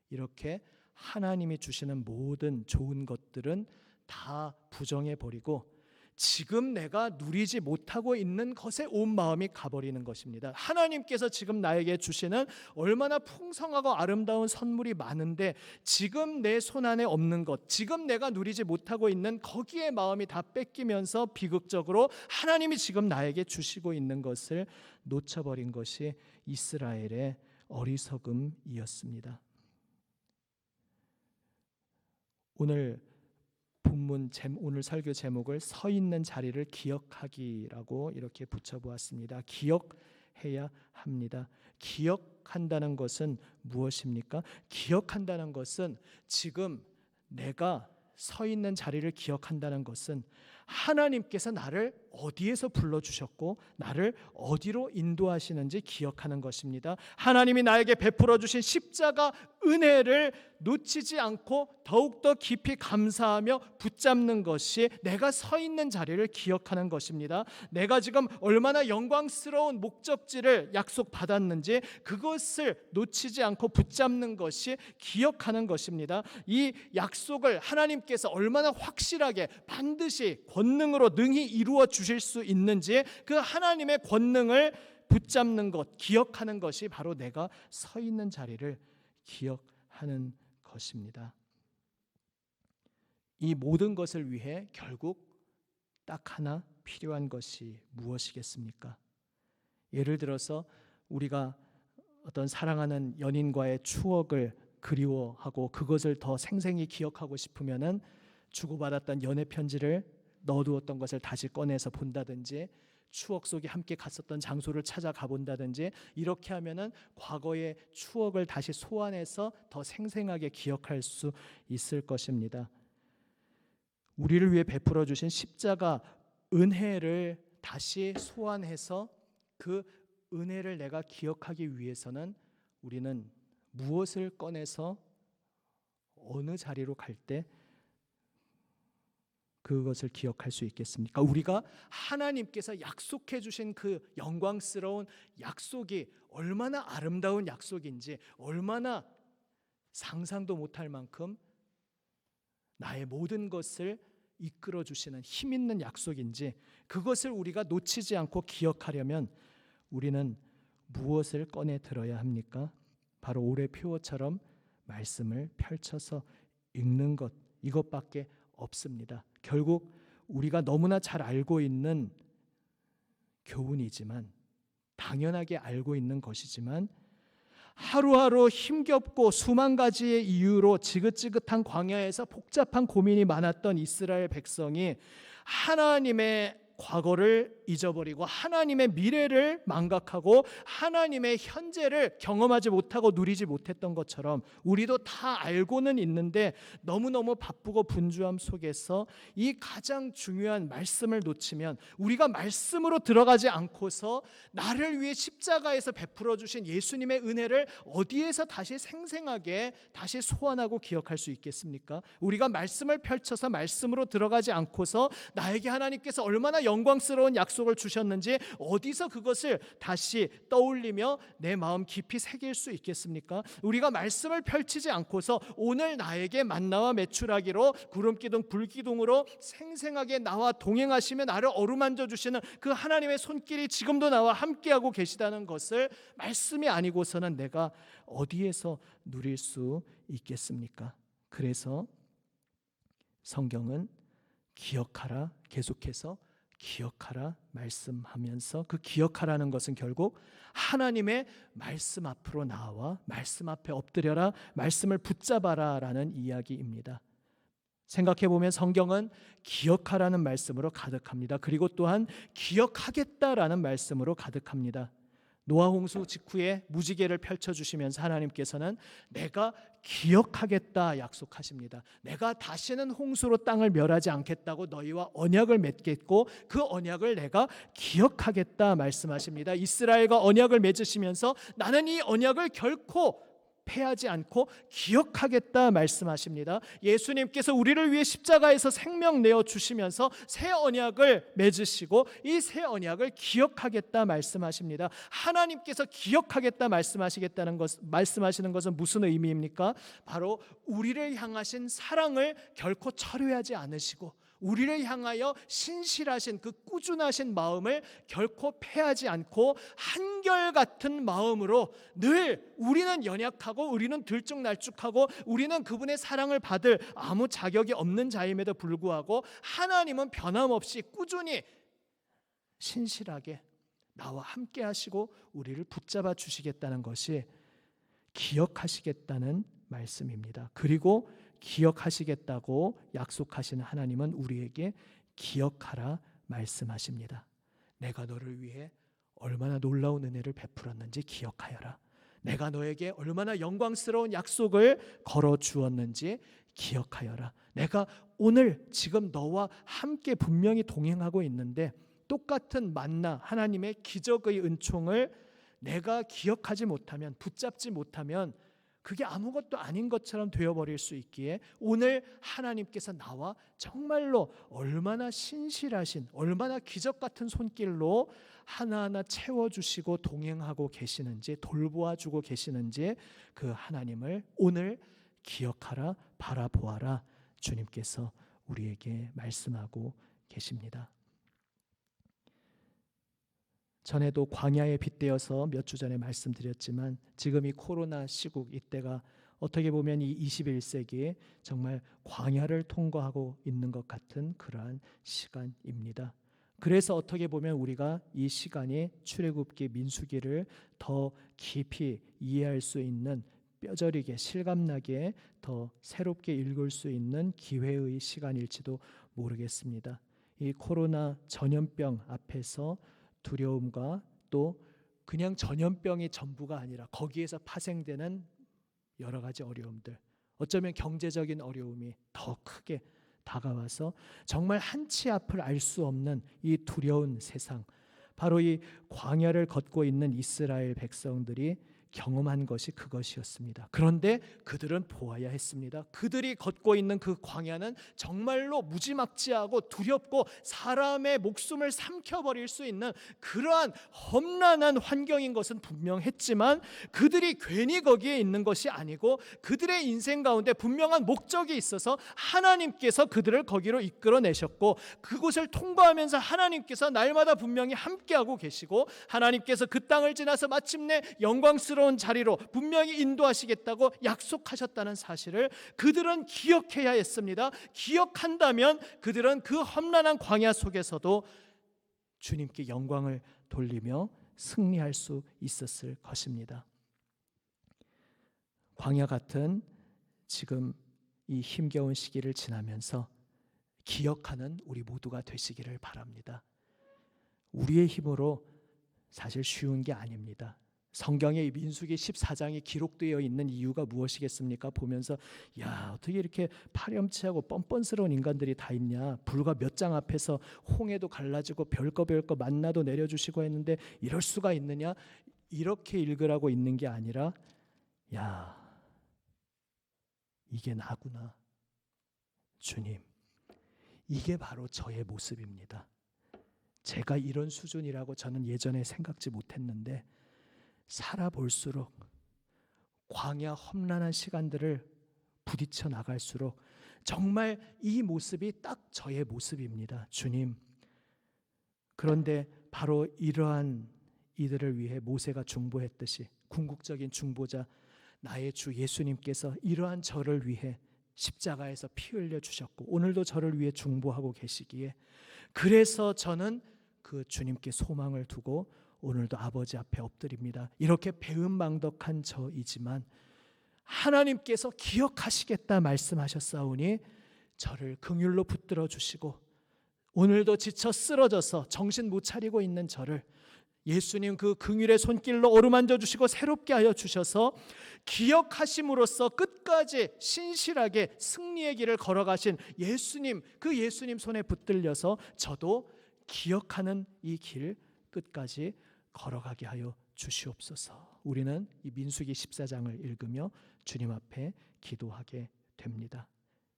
이렇게 하나님이 주시는 모든 좋은 것들은 다 부정해버리고 지금 내가 누리지 못하고 있는 것에 온 마음이 가버리는 것입니다. 하나님께서 지금 나에게 주시는 얼마나 풍성하고 아름다운 선물이 많은데 지금 내 손안에 없는 것, 지금 내가 누리지 못하고 있는 거기에 마음이 다 뺏기면서 비극적으로 하나님이 지금 나에게 주시고 있는 것을 놓쳐버린 것이 이스라엘의 어리석음이었습니다. 오늘 오늘 설교 제목을 서 있는 자리를 기억하기라고 이렇게 붙여보았습니다. 기억해야 합니다. 기억한다는 것은 무엇입니까? 기억한다는 것은 지금 내가 서 있는 자리를 기억한다는 것은 하나님께서 나를 어디에서 불러주셨고 나를 어디로 인도하시는지 기억하는 것입니다. 하나님이 나에게 베풀어 주신 십자가 은혜를 놓치지 않고 더욱더 깊이 감사하며 붙잡는 것이 내가 서 있는 자리를 기억하는 것입니다. 내가 지금 얼마나 영광스러운 목적지를 약속받았는지 그것을 놓치지 않고 붙잡는 것이 기억하는 것입니다. 이 약속을 하나님께서 얼마나 확실하게 반드시 권능으로 능히 이루어 주실 수 있는지 그 하나님의 권능을 붙잡는 것, 기억하는 것이 바로 내가 서 있는 자리를 기억하는 것입니다. 이 모든 것을 위해 결국 딱 하나 필요한 것이 무엇이겠습니까? 예를 들어서 우리가 어떤 사랑하는 연인과의 추억을 그리워하고 그것을 더 생생히 기억하고 싶으면은 주고받았던 연애 편지를 넣어두었던 것을 다시 꺼내서 본다든지 추억 속에 함께 갔었던 장소를 찾아가 본다든지 이렇게 하면은 과거의 추억을 다시 소환해서 더 생생하게 기억할 수 있을 것입니다. 우리를 위해 베풀어 주신 십자가 은혜를 다시 소환해서 그 은혜를 내가 기억하기 위해서는 우리는 무엇을 꺼내서 어느 자리로 갈 때 그것을 기억할 수 있겠습니까? 우리가 하나님께서 약속해 주신 그 영광스러운 약속이 얼마나 아름다운 약속인지, 얼마나 상상도 못할 만큼 나의 모든 것을 이끌어 주시는 힘 있는 약속인지, 그것을 우리가 놓치지 않고 기억하려면 우리는 무엇을 꺼내 들어야 합니까? 바로 올해 표어처럼 말씀을 펼쳐서 읽는 것, 이것밖에 없습니다. 결국 우리가 너무나 잘 알고 있는 교훈이지만, 당연하게 알고 있는 것이지만, 하루하루 힘겹고 수만 가지의 이유로 지긋지긋한 광야에서 복잡한 고민이 많았던 이스라엘 백성이 하나님의 과거를 잊어버리고 하나님의 미래를 망각하고 하나님의 현재를 경험하지 못하고 누리지 못했던 것처럼 우리도 다 알고는 있는데 너무너무 바쁘고 분주함 속에서 이 가장 중요한 말씀을 놓치면, 우리가 말씀으로 들어가지 않고서 나를 위해 십자가에서 베풀어 주신 예수님의 은혜를 어디에서 다시 생생하게 다시 소환하고 기억할 수 있겠습니까? 우리가 말씀을 펼쳐서 말씀으로 들어가지 않고서 나에게 하나님께서 얼마나 영광스러운 약속을 주셨는지 어디서 그것을 다시 떠올리며 내 마음 깊이 새길 수 있겠습니까? 우리가 말씀을 펼치지 않고서 오늘 나에게 만나와 메추라기로 구름기둥 불기둥으로 생생하게 나와 동행하시며 나를 어루만져 주시는 그 하나님의 손길이 지금도 나와 함께하고 계시다는 것을 말씀이 아니고서는 내가 어디에서 누릴 수 있겠습니까? 그래서 성경은 기억하라, 계속해서 기억하라 말씀하면서, 그 기억하라는 것은 결국 하나님의 말씀 앞으로 나와 말씀 앞에 엎드려라, 말씀을 붙잡아라 라는 이야기입니다. 생각해보면 성경은 기억하라는 말씀으로 가득합니다. 그리고 또한 기억하겠다라는 말씀으로 가득합니다. 노아 홍수 직후에 무지개를 펼쳐주시면서 하나님께서는 내가 기억하겠다 약속하십니다. 내가 다시는 홍수로 땅을 멸하지 않겠다고 너희와 언약을 맺겠고 그 언약을 내가 기억하겠다 말씀하십니다. 이스라엘과 언약을 맺으시면서 나는 이 언약을 결코 패하지 않고 기억하겠다 말씀하십니다. 예수님께서 우리를 위해 십자가에서 생명 내어 주시면서 새 언약을 맺으시고 이 새 언약을 기억하겠다 말씀하십니다. 하나님께서 기억하겠다 말씀하시겠다는 것, 말씀하시는 것은 무슨 의미입니까? 바로 우리를 향하신 사랑을 결코 철회하지 않으시고 우리를 향하여 신실하신 그 꾸준하신 마음을 결코 패하지 않고 한결같은 마음으로 늘, 우리는 연약하고 우리는 들쭉날쭉하고 우리는 그분의 사랑을 받을 아무 자격이 없는 자임에도 불구하고 하나님은 변함없이 꾸준히 신실하게 나와 함께 하시고 우리를 붙잡아 주시겠다는 것이 기억하시겠다는 말씀입니다. 그리고 기억하시겠다고 약속하시는 하나님은 우리에게 기억하라 말씀하십니다. 내가 너를 위해 얼마나 놀라운 은혜를 베풀었는지 기억하여라. 내가 너에게 얼마나 영광스러운 약속을 걸어 주었는지 기억하여라. 내가 오늘 지금 너와 함께 분명히 동행하고 있는데 똑같은 만나 하나님의 기적의 은총을 내가 기억하지 못하면, 붙잡지 못하면 그게 아무것도 아닌 것처럼 되어버릴 수 있기에 오늘 하나님께서 나와 정말로 얼마나 신실하신, 얼마나 기적 같은 손길로 하나하나 채워주시고 동행하고 계시는지, 돌보아주고 계시는지 그 하나님을 오늘 기억하라, 바라보아라, 주님께서 우리에게 말씀하고 계십니다. 전에도 광야에 빗대어서 몇 주 전에 말씀드렸지만 지금 이 코로나 시국 이때가 어떻게 보면 이 21세기에 정말 광야를 통과하고 있는 것 같은 그러한 시간입니다. 그래서 어떻게 보면 우리가 이 시간이 출애굽기 민수기를 더 깊이 이해할 수 있는, 뼈저리게 실감나게 더 새롭게 읽을 수 있는 기회의 시간일지도 모르겠습니다. 이 코로나 전염병 앞에서 두려움과 또 그냥 전염병이 전부가 아니라 거기에서 파생되는 여러 가지 어려움들, 어쩌면 경제적인 어려움이 더 크게 다가와서 정말 한치 앞을 알 수 없는 이 두려운 세상, 바로 이 광야를 걷고 있는 이스라엘 백성들이 경험한 것이 그것이었습니다. 그런데 그들은 보아야 했습니다. 그들이 걷고 있는 그 광야는 정말로 무지막지하고 두렵고 사람의 목숨을 삼켜버릴 수 있는 그러한 험난한 환경인 것은 분명했지만 그들이 괜히 거기에 있는 것이 아니고 그들의 인생 가운데 분명한 목적이 있어서 하나님께서 그들을 거기로 이끌어내셨고 그곳을 통과하면서 하나님께서 날마다 분명히 함께하고 계시고 하나님께서 그 땅을 지나서 마침내 영광스러운 자리로 분명히 인도하시겠다고 약속하셨다는 사실을 그들은 기억해야 했습니다. 기억한다면 그들은 그 험난한 광야 속에서도 주님께 영광을 돌리며 승리할 수 있었을 것입니다. 광야 같은 지금 이 힘겨운 시기를 지나면서 기억하는 우리 모두가 되시기를 바랍니다. 우리의 힘으로 사실 쉬운 게 아닙니다. 성경에 민수기 14장이 기록되어 있는 이유가 무엇이겠습니까? 보면서 야, 어떻게 이렇게 파렴치하고 뻔뻔스러운 인간들이 다 있냐, 불과 몇 장 앞에서 홍해도 갈라지고 별거 만나도 내려주시고 했는데 이럴 수가 있느냐, 이렇게 읽으라고 있는 게 아니라 야, 이게 나구나, 주님, 이게 바로 저의 모습입니다. 제가 이런 수준이라고 저는 예전에 생각지 못했는데 살아볼수록 광야 험난한 시간들을 부딪혀 나갈수록 정말 이 모습이 딱 저의 모습입니다. 주님, 그런데 바로 이러한 이들을 위해 모세가 중보했듯이 궁극적인 중보자 나의 주 예수님께서 이러한 저를 위해 십자가에서 피 흘려 주셨고 오늘도 저를 위해 중보하고 계시기에 그래서 저는 그 주님께 소망을 두고 오늘도 아버지 앞에 엎드립니다. 이렇게 배은망덕한 저이지만 하나님께서 기억하시겠다 말씀하셨사오니 저를 긍휼로 붙들어 주시고 오늘도 지쳐 쓰러져서 정신 못 차리고 있는 저를 예수님 그 긍휼의 손길로 어루만져 주시고 새롭게 하여 주셔서 기억하심으로써 끝까지 신실하게 승리의 길을 걸어가신 예수님, 그 예수님 손에 붙들려서 저도 기억하는 이 길 끝까지 걸어가게 하여 주시옵소서. 우리는 이 민수기 14장을 읽으며 주님 앞에 기도하게 됩니다.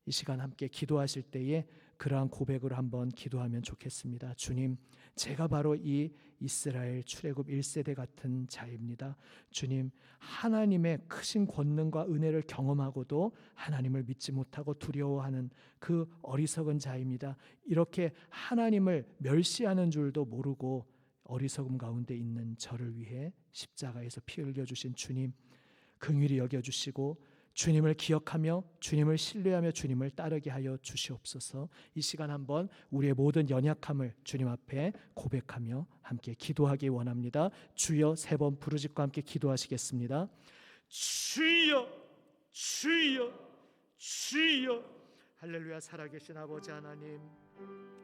이 시간 함께 기도하실 때에 그러한 고백으로 한번 기도하면 좋겠습니다. 주님, 제가 바로 이 이스라엘 출애굽 1세대 같은 자입니다. 주님, 하나님의 크신 권능과 은혜를 경험하고도 하나님을 믿지 못하고 두려워하는 그 어리석은 자입니다. 이렇게 하나님을 멸시하는 줄도 모르고 어리석음 가운데 있는 저를 위해 십자가에서 피 흘려주신 주님, 긍휼히 여겨주시고 주님을 기억하며 주님을 신뢰하며 주님을 따르게 하여 주시옵소서. 이 시간 한번 우리의 모든 연약함을 주님 앞에 고백하며 함께 기도하기 원합니다. 주여, 3번 부르짖고 함께 기도하시겠습니다. 주여, 주여, 주여. 할렐루야. 살아계신 아버지 하나님,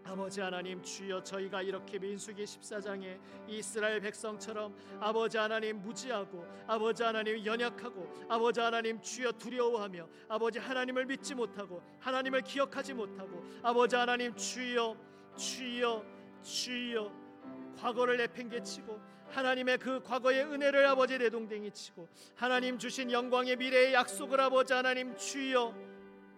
아버지 하나님 주여, 저희가 이렇게 민수기 14장에 이스라엘 백성처럼 아버지 하나님 무지하고 아버지 하나님 연약하고 아버지 하나님 주여 두려워하며 아버지 하나님을 믿지 못하고 하나님을 기억하지 못하고 아버지 하나님 주여 과거를 내팽개치고 하나님의 그 과거의 은혜를 아버지 내동댕이 치고 하나님 주신 영광의 미래의 약속을 아버지 하나님 주여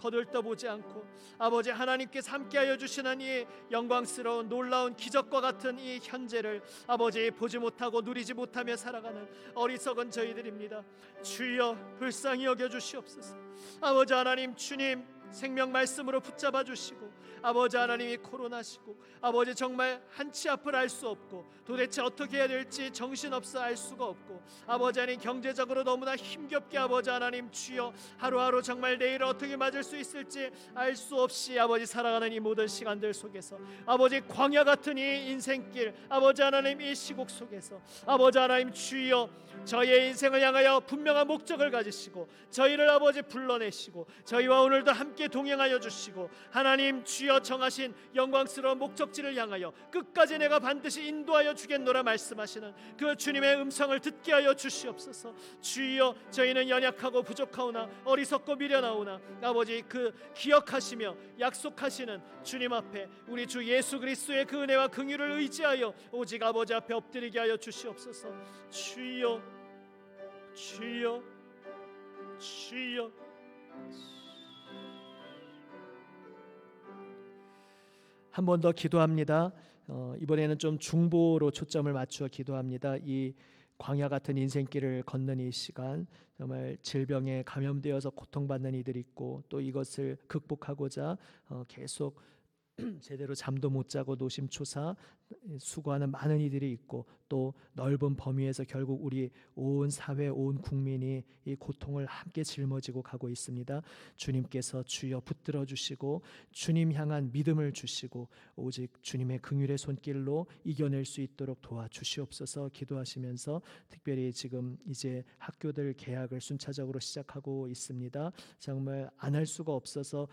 거들떠보지 않고 아버지 하나님께서 함께하여 주시는 이 영광스러운 놀라운 기적과 같은 이 현재를 아버지 보지 못하고 누리지 못하며 살아가는 어리석은 저희들입니다. 주여 불쌍히 여겨 주시옵소서. 아버지 하나님 주님 생명 말씀으로 붙잡아 주시고 아버지 하나님이 코로나시고 아버지 정말 한치 앞을 알 수 없고 도대체 어떻게 해야 될지 정신없어 알 수가 없고 아버지 하나님 경제적으로 너무나 힘겹게 아버지 하나님 주여 하루하루 정말 내일 어떻게 맞을 수 있을지 알 수 없이 아버지 살아가는 이 모든 시간들 속에서 아버지 광야 같은 이 인생길 아버지 하나님 이 시국 속에서 아버지 하나님 주여 저희의 인생을 향하여 분명한 목적을 가지시고 저희를 아버지 불러내시고 저희와 오늘도 함께 동행하여 주시고 하나님 주여 정하신 영광스러운 목적지를 향하여 끝까지 내가 반드시 인도하여 주겠노라 말씀하시는 그 주님의 음성을 듣게 하여 주시옵소서. 주여 저희는 연약하고 부족하오나 어리석고 미련하오나 아버지 그 기억하시며 약속하시는 주님 앞에 우리 주 예수 그리스도의 그 은혜와 긍휼을 의지하여 오직 아버지 앞에 엎드리게 하여 주시옵소서. 주여 한 번 더 기도합니다. 이번에는 좀 중보로 초점을 맞추어 기도합니다. 이 광야 같은 인생길을 걷는 이 시간 정말 질병에 감염되어서 고통받는 이들이 있고 또 이것을 극복하고자 계속 제대로 잠도 못 자고 노심초사 수고하는 많은 이들이 있고 또 넓은 범위에서 결국 우리 온 사회 온 국민이 이 고통을 함께 짊어지고 가고 있습니다. 주님께서 주여 붙들어 주시고 주님 향한 믿음을 주시고 오직 주님의 긍휼의 손길로 이겨낼 수 있도록 도와주시옵소서. 기도하시면서 특별히 지금 이제 학교들 개학을 순차적으로 시작하고 있습니다. 정말 안 할 수가 없어서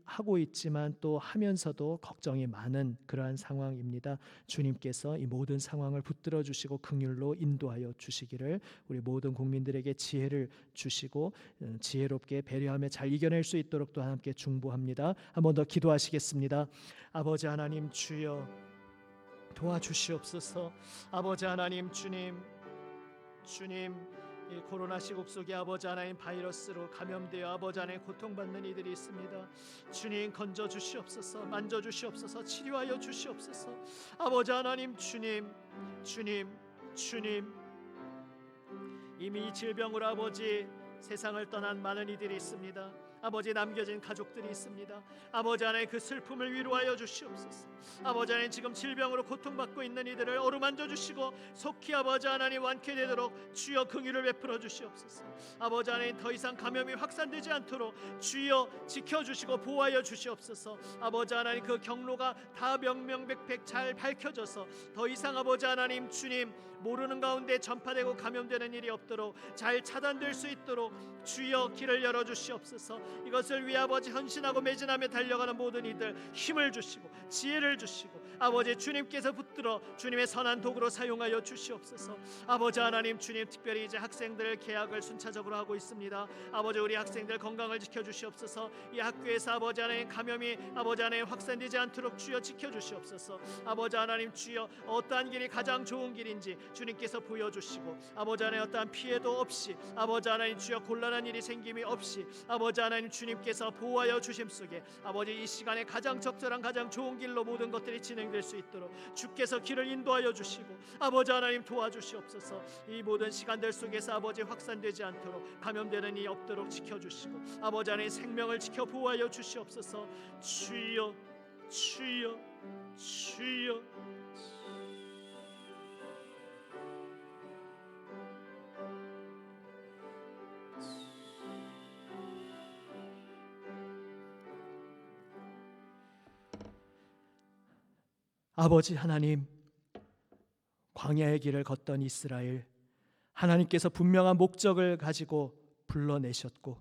하고 있지만 또 하면서도 걱정이 많은 그러한 상황입니다. 주님께서 이 모든 상황을 붙들어 주시고 긍휼로 인도하여 주시기를 우리 모든 국민들에게 지혜를 주시고 지혜롭게 배려하며 잘 이겨낼 수 있도록 또 함께 중보합니다. 한 번 더 기도하시겠습니다. 아버지 하나님 주여 도와주시옵소서. 아버지 하나님 주님 이 코로나 시국 속에 아버지 하나님 바이러스로 감염되어 아버지 하나님 고통받는 이들이 있습니다. 주님 건져 주시옵소서. 만져 주시옵소서. 치료하여 주시옵소서. 아버지 하나님 주님 이미 이 질병으로 아버지 세상을 떠난 많은 이들이 있습니다. 아버지 남겨진 가족들이 있습니다. 아버지 하나님 그 슬픔을 위로하여 주시옵소서. 아버지 하나님 지금 질병으로 고통받고 있는 이들을 어루만져 주시고 속히 아버지 하나님 완쾌되도록 주여 긍휼을 베풀어 주시옵소서. 아버지 하나님 더 이상 감염이 확산되지 않도록 주여 지켜주시고 보호하여 주시옵소서. 아버지 하나님 그 경로가 다 명명백백 잘 밝혀져서 더 이상 아버지 하나님 주님 모르는 가운데 전파되고 감염되는 일이 없도록 잘 차단될 수 있도록 주여 길을 열어 주시옵소서. 이것을 위해 아버지 헌신하고 매진하며 달려가는 모든 이들 힘을 주시고 지혜를 주시고 아버지 주님께서 붙들어 주님의 선한 도구로 사용하여 주시옵소서. 아버지 하나님 주님 특별히 이제 학생들 개학을 순차적으로 하고 있습니다. 아버지 우리 학생들 건강을 지켜주시옵소서. 이 학교에서 아버지 하나님 감염이 아버지 하나님 확산되지 않도록 주여 지켜주시옵소서. 아버지 하나님 주여 어떠한 길이 가장 좋은 길인지 주님께서 보여주시고 아버지 하나님 어떠한 피해도 없이 아버지 하나님 주여 곤란한 일이 생김이 없이 아버지 하나님 주님께서 보호하여 주심 속에 아버지 이 시간에 가장 적절한 가장 좋은 길로 모든 것들이 진행될 수 있도록 주께서 길을 인도하여 주시고 아버지 하나님 도와주시옵소서. 이 모든 시간들 속에서 아버지 확산되지 않도록 감염되는 일이 없도록 지켜주시고 아버지 하나님 생명을 지켜 보호하여 주시옵소서. 주여 아버지 하나님 광야의 길을 걷던 이스라엘 하나님께서 분명한 목적을 가지고 불러내셨고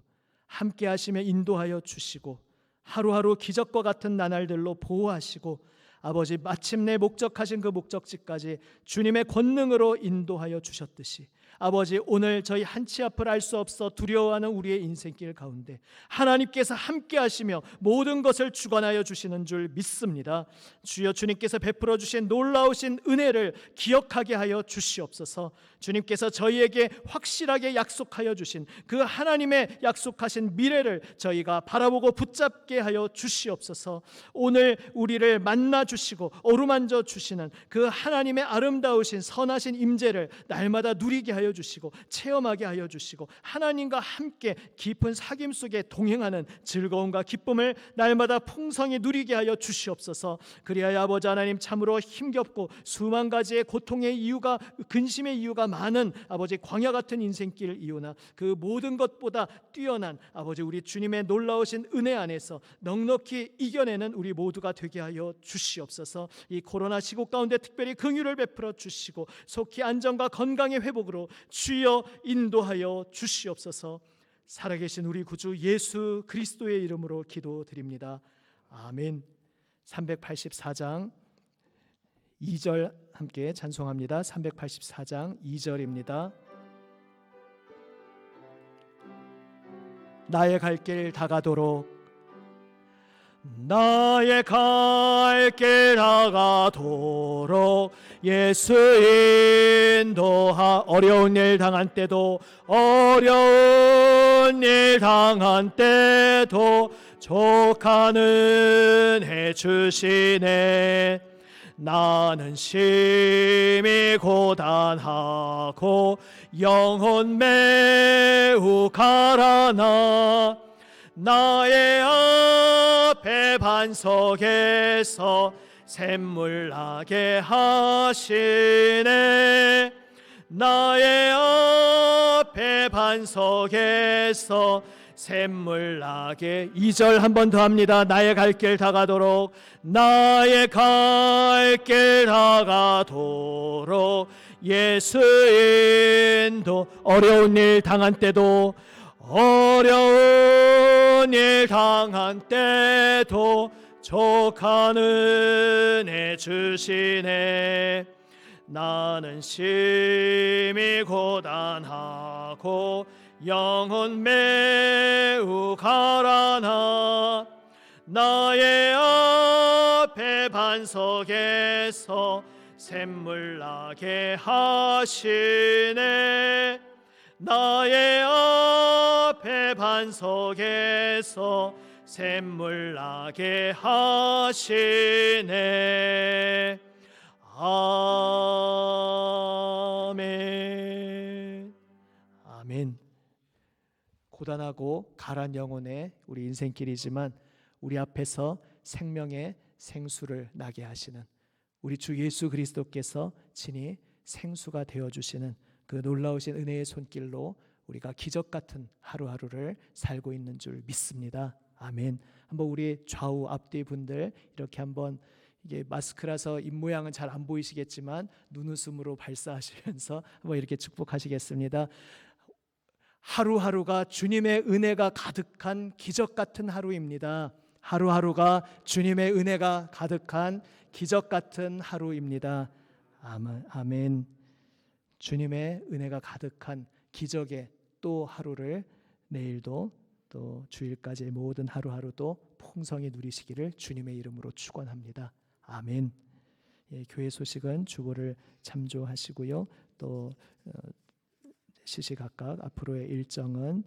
함께 하시며 인도하여 주시고 하루하루 기적과 같은 나날들로 보호하시고 아버지 마침내 목적하신 그 목적지까지 주님의 권능으로 인도하여 주셨듯이 아버지 오늘 저희 한치 앞을 알 수 없어 두려워하는 우리의 인생길 가운데 하나님께서 함께 하시며 모든 것을 주관하여 주시는 줄 믿습니다. 주여 주님께서 베풀어 주신 놀라우신 은혜를 기억하게 하여 주시옵소서. 주님께서 저희에게 확실하게 약속하여 주신 그 하나님의 약속하신 미래를 저희가 바라보고 붙잡게 하여 주시옵소서. 오늘 우리를 만나 주시고 어루만져 주시는 그 하나님의 아름다우신 선하신 임재를 날마다 누리게 하여 주시고 체험하게 하여 주시고 하나님과 함께 깊은 사귐 속에 동행하는 즐거움과 기쁨을 날마다 풍성히 누리게 하여 주시옵소서. 그리하여 아버지 하나님 참으로 힘겹고 수만 가지의 고통의 이유가 근심의 이유가 많은 아버지 광야 같은 인생길 이유나 그 모든 것보다 뛰어난 아버지 우리 주님의 놀라우신 은혜 안에서 넉넉히 이겨내는 우리 모두가 되게 하여 주시옵소서. 이 코로나 시국 가운데 특별히 긍휼을 베풀어 주시고 속히 안전과 건강의 회복으로 주여 인도하여 주시옵소서. 살아계신 우리 구주 예수 그리스도의 이름으로 기도드립니다. 아멘. 384장 2절 함께 찬송합니다. 384장 2절입니다. 나의 갈 길 다가도록 나의 갈 길 다가도록 예수 인도하. 어려운 일 당한 때도 어려운 일 당한 때도 족한 은혜 주시네. 나는 심히 고단하고 영혼 매우 가라나 나의 앞에 반석에서 샘물 나게 하시네. 나의 앞에 반석에서 샘물 나게. 2절 한 번 더 합니다. 나의 갈 길 다가도록 나의 갈 길 다가도록 예수 인도. 어려운 일 당한 때도 어려운 일 당한 때도 족한 은혜 주시네. 나는 심히 고단하고 영혼 매우 가라나 나의 앞에 반석에서 샘물 나게 하시네. 나의 앞에 반석에서 샘물 나게 하시네. 아멘. 아멘. 고단하고 가란 영혼의 우리 인생길이지만 우리 앞에서 생명의 생수를 나게 하시는 우리 주 예수 그리스도께서 친히 생수가 되어주시는 그 놀라우신 은혜의 손길로 우리가 기적 같은 하루하루를 살고 있는 줄 믿습니다. 아멘. 한번 우리 좌우 앞뒤 분들 이렇게 한번, 이게 마스크라서 입모양은 잘 안 보이시겠지만 눈웃음으로 발사하시면서 한번 이렇게 축복하시겠습니다. 하루하루가 주님의 은혜가 가득한 기적 같은 하루입니다. 하루하루가 주님의 은혜가 가득한 기적 같은 하루입니다. 아멘. 주님의 은혜가 가득한 기적의 또 하루를 내일도 또 주일까지의 모든 하루하루도 풍성히 누리시기를 주님의 이름으로 축원합니다. 아멘. 예, 교회 소식은 주보를 참조하시고요. 또 시시각각 앞으로의 일정은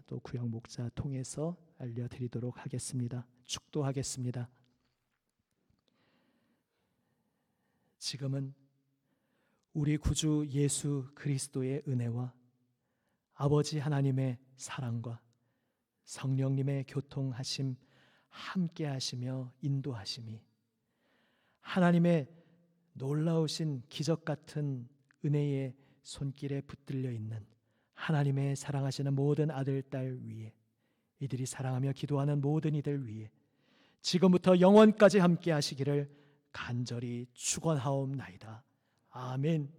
또 구역 목자 통해서 알려드리도록 하겠습니다. 축도하겠습니다. 지금은 우리 구주 예수 그리스도의 은혜와 아버지 하나님의 사랑과 성령님의 교통하심 함께 하시며 인도하심이 하나님의 놀라우신 기적 같은 은혜의 손길에 붙들려 있는 하나님의 사랑하시는 모든 아들, 딸 위에, 이들이 사랑하며 기도하는 모든 이들 위에 지금부터 영원까지 함께 하시기를 간절히 축원하옵나이다. 아멘.